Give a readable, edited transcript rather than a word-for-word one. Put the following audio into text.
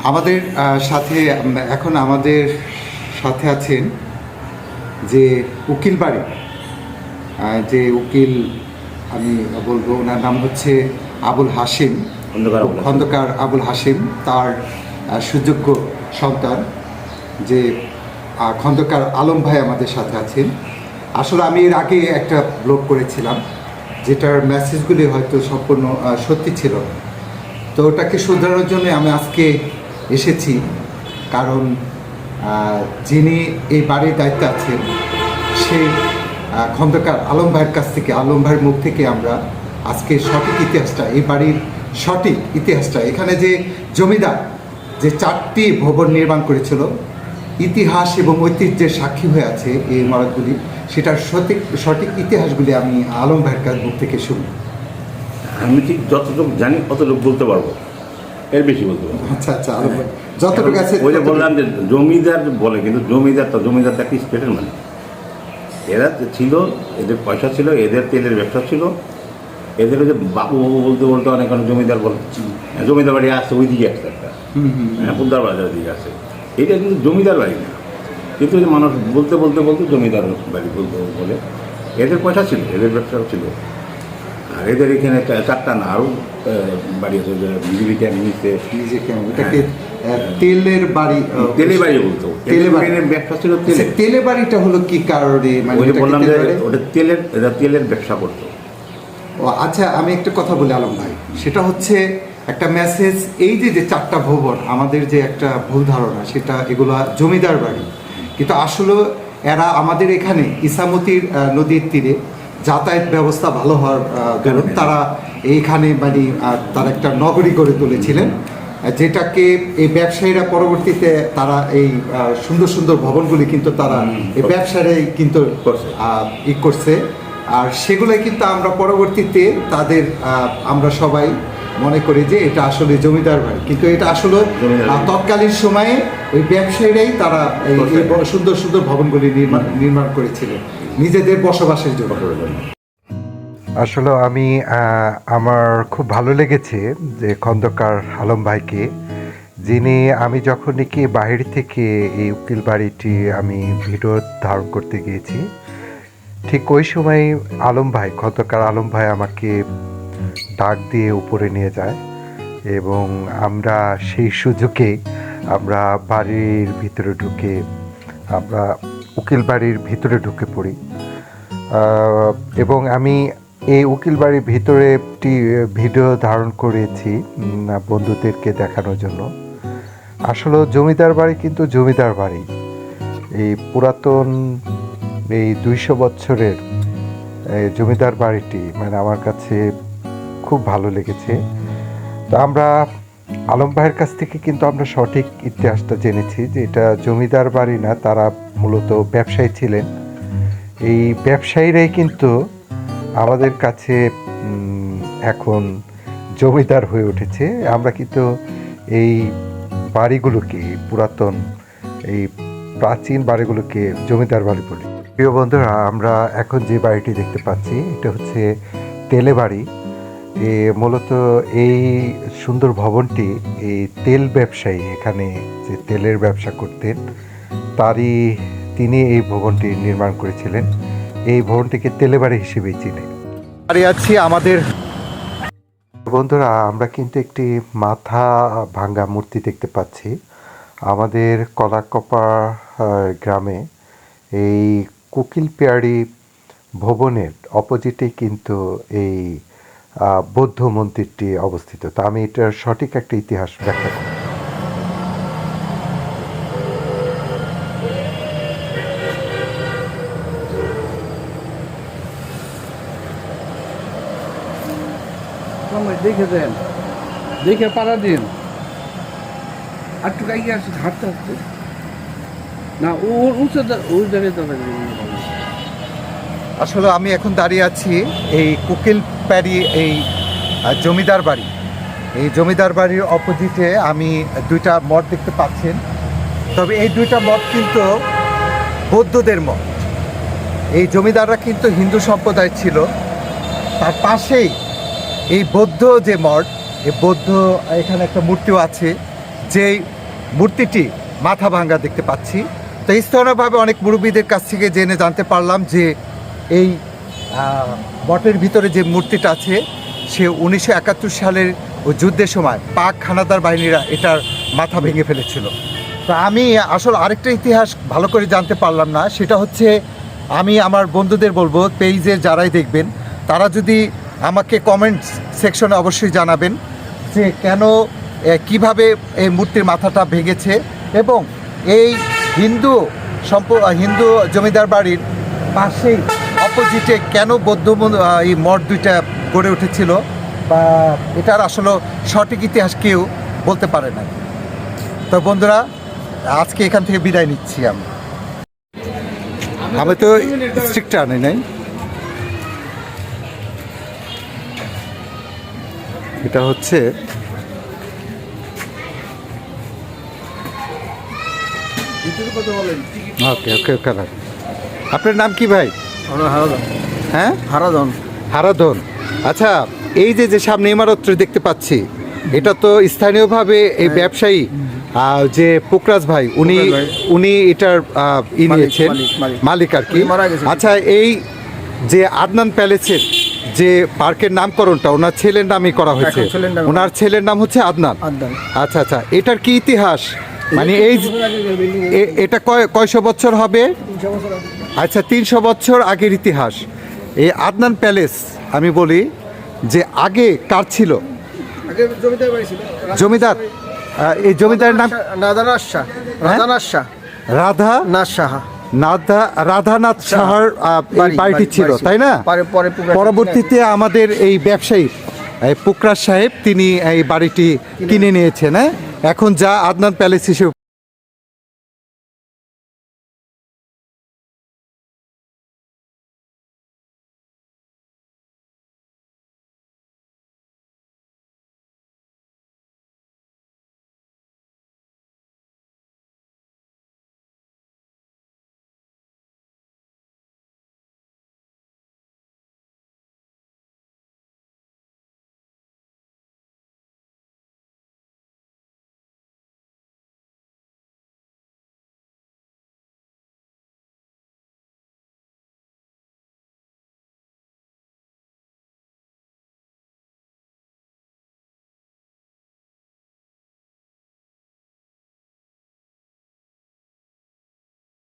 আমাদের সাথে এখন আমাদের সাথে আছেন যে উকিল বাড়ি, যে উকিল আমি বলবো ওনার নাম হচ্ছে আবুল হাশিম, খন্দকার আবুল হাশিম। তার সুযোগ্য সন্তান যে খন্দকার আলম ভাই আমাদের সাথে আছেন। আসলে আমি এর আগে একটা ব্লগ করেছিলাম যেটার মেসেজগুলি হয়তো সম্পূর্ণ সত্যি ছিল, তো ওটাকে শুধরানোর জন্য আমি আজকে এসেছি। কারণ যিনি এই বাড়ির দায়িত্বে আছেন সেই খন্দকার আলম ভাইয়ের কাছ থেকে, আলম ভাইয়ের মুখ থেকে আমরা আজকে সঠিক ইতিহাসটা, এই বাড়ির সঠিক ইতিহাসটা, এখানে যে জমিদার যে 4টি ভবন নির্মাণ করেছিল, ইতিহাস এবং ঐতিহ্যের সাক্ষী হয়ে আছে এই ইমারতগুলি, সেটার সঠিক ইতিহাসগুলি আমি আলম ভাইয়ের মুখ থেকে শুনি। আমি ঠিক যতটুকু জানি অতটুকু বলতে পারবো, এর বেশি বলতে পারবো। আচ্ছা আচ্ছা, আলম ভাই যতটুকু আছে। ওই যে বললাম যে জমিদার বলে, কিন্তু জমিদার একটা স্টেটের মানে। এরা ছিল, এদের পয়সা ছিল, এদের তেলের ব্যবসা ছিল, এদের যে বাবু বলতে বলতে অনেক অনেক জমিদার বলে। জমিদার বাড়ি আসছে ওই দিকে একটা পুদ্দার বাজার দিকে আছে। এটা কিন্তু জমিদার বাড়ি না, কিন্তু মানুষ বলতে বলতে বলতে জমিদার বাড়ি বলতে বলে। এদের পয়সা ছিল, এদের ব্যবসা ছিল। আর এদের এখানে 4টা না আরও বাড়ি আছে, বিজেপি ক্যাম্প নিচে। তেলের বাড়ি, তেলে বাড়ি বলতো, তেলের ব্যবসা ছিল। তেলে বাড়িটা হলো কি কারণে? বললাম যে ওটা তেলের ব্যবসা করতো। ও আচ্ছা, আমি একটা কথা বলি আলম ভাই, সেটা হচ্ছে একটা মেসেজ। এই যে 4টা ভবন, আমাদের যে একটা ভুল ধারণা সেটা এগুলা জমিদার বাড়ি, কিন্তু আসলে এরা আমাদের এখানে ইসামতির নদীর তীরে যাতায়াত ব্যবস্থা ভালো হওয়ার দরুন তারা এইখানে মানে তারা একটা নগরী গড়ে তুলেছিলেন, যেটাকে এই ব্যবসায়ীরা পরবর্তীতে তারা এই সুন্দর সুন্দর ভবনগুলি কিন্তু তারা এই ব্যবসায়ীরাই কিন্তু করছে। আর সেগুলোই কিন্তু আমরা পরবর্তীতে তাদের আমরা সবাই মনে করি যে এটা আসলে জমিদার বাড়ি, কিন্তু এটা আসলে তৎকালীন সময়ে ওই ব্যবসায়ীরাই তারা এই সুন্দর সুন্দর ভবনগুলি নির্মাণ করেছিলেন নিজেদের বসবাসের জন্য। আসলে আমি আমার খুব ভালো লেগেছে যে খন্দকার আলম ভাইকে, যিনি আমি যখন নাকি বাহির থেকে এই উকিল বাড়িটি আমি ভিডিও ধারণ করতে গিয়েছি, ঠিক ওই সময় আলম ভাই, খন্দকার আলম ভাই আমাকে ডাক দিয়ে উপরে নিয়ে যায় এবং আমরা সেই সুযোগে আমরা বাড়ির ভিতরে ঢুকে, আমরা উকিল বাড়ির ভিতরে ঢুকে পড়ি। এবং আমি এই উকিল বাড়ির ভিতরে একটি ভিডিও ধারণ করেছি বন্ধুদেরকে দেখানোর জন্য। আসলে জমিদার বাড়ি কিন্তু জমিদার বাড়ি, এই পুরাতন এই 200 বছরের জমিদার বাড়িটি মানে আমার কাছে খুব ভালো লেগেছে। তো আমরা আলম ভাইয়ের কাছ থেকে কিন্তু আমরা সঠিক ইতিহাসটা জেনেছি যে এটা জমিদার বাড়ি না, তারা মূলত ব্যবসায়ী ছিলেন। এই ব্যবসায়ীরাই কিন্তু আমাদের কাছে এখন জমিদার হয়ে উঠেছে। আমরা কিন্তু এই বাড়িগুলোকে, পুরাতন এই প্রাচীন বাড়িগুলোকে জমিদার বাড়ি বলি। প্রিয় বন্ধুরা, আমরা এখন যে বাড়িটি দেখতে পাচ্ছি এটা হচ্ছে তেলে বাড়ি। মূলত এই সুন্দর ভবনটি এই তেল ব্যবসায়ী, এখানে যে তেলের ব্যবসা করতেন তিনি এই ভবনটি নির্মাণ করেছিলেন। এই ভবনটিকে তেলে বাড়ি হিসেবেই চিনে। দাঁড়িয়ে আছি আমাদের বন্ধুরা, আমরা কিন্তু একটি মাথা ভাঙ্গা মূর্তি দেখতে পাচ্ছি আমাদের কলাকপা গ্রামে। এই কোকিল পেয়ারি ভবনের অপোজিটে কিন্তু এই বৌদ্ধ মন্দিরটি অবস্থিত। তা আমি এটার সঠিক একটা ইতিহাস ব্যাখ্যা করি। দেখে দেন, দেখে পাড়া দিন, আর একটু গাইয়ে আসে হাঁটতে হাঁটতে না, ওই জায়গায় দাঁড়াবে। আসলে আমি এখন দাঁড়িয়ে আছি এই কোকিল প্যারি এই জমিদার বাড়ি। এই জমিদার বাড়ির অপোজিটে আমি 2টা মঠ দেখতে পাচ্ছেন, তবে এই 2টা মঠ কিন্তু বৌদ্ধদের মঠ। এই জমিদাররা কিন্তু হিন্দু সম্প্রদায় ছিল। তার পাশেই এই বৌদ্ধ যে মঠ, এই বৌদ্ধ এখানে একটা মূর্তিও আছে, যেই মূর্তিটি মাথা ভাঙ্গা দেখতে পাচ্ছি। তো স্থানীয়ভাবে অনেক মুরব্বীদের কাছ থেকে জেনে জানতে পারলাম যে এই বটের ভিতরে যে মূর্তিটা আছে সে 1971 সালের ওই যুদ্ধের সময় পাক হানাদার বাহিনীরা এটার মাথা ভেঙে ফেলেছিল। তো আমি আসলে আরেকটা ইতিহাস ভালো করে জানতে পারলাম না, সেটা হচ্ছে আমি আমার বন্ধুদের বলবো, পেজের যারাই দেখবেন তারা যদি আমাকে কমেন্ট সেকশনে অবশ্যই জানাবেন যে কেন কিভাবে এই মূর্তির মাথাটা ভেঙেছে, এবং এই হিন্দু হিন্দু জমিদার বাড়ির পাশেই অপোজিটে কেন বৌদ্ধ এই মঠ দুইটা গড়ে উঠেছিল, বা এটার আসলে সঠিক ইতিহাস কেউ বলতে পারে না। তো বন্ধুরা, আজকে এখান থেকে বিদায় নিচ্ছি। আমি তো স্ট্রিক্ট আনি নাই, এটা হচ্ছে ওকে ওকে ওকে। আপনার নাম কি ভাই? হ্যাঁ, হারাধন। হারাধন। আচ্ছা, এই যে যে সামনে ইমারতটা দেখতে পাচ্ছি, এটা তো স্থানীয়ভাবে এই ব্যবসায়ী যে পোকরাজ ভাই, উনি এটার নিয়েছেন, মালিক আর কি। আচ্ছা, এই যে আদনান প্যালেসের যে পার্কের নামকরণটা ওনার ছেলের নামই করা হয়েছে, ওনার ছেলের নাম হচ্ছে আদনান। আচ্ছা আচ্ছা, এটার কি ইতিহাস, মানে এই এটা কয়শো বছর হবে? আচ্ছা, 300 বছর আগের ইতিহাস। এই আদনান প্যালেস আমি বলি যে আগে কার ছিল? জমিদার। এই জমিদারের নাম রাধানাথ সাহার এই বাড়িটি ছিল, তাই না? পরবর্তীতে আমাদের এই ব্যবসায়ী পোকরাজ সাহেব তিনি এই বাড়িটি কিনে নিয়েছেন। এখন যা আদনান প্যালেস হিসেবে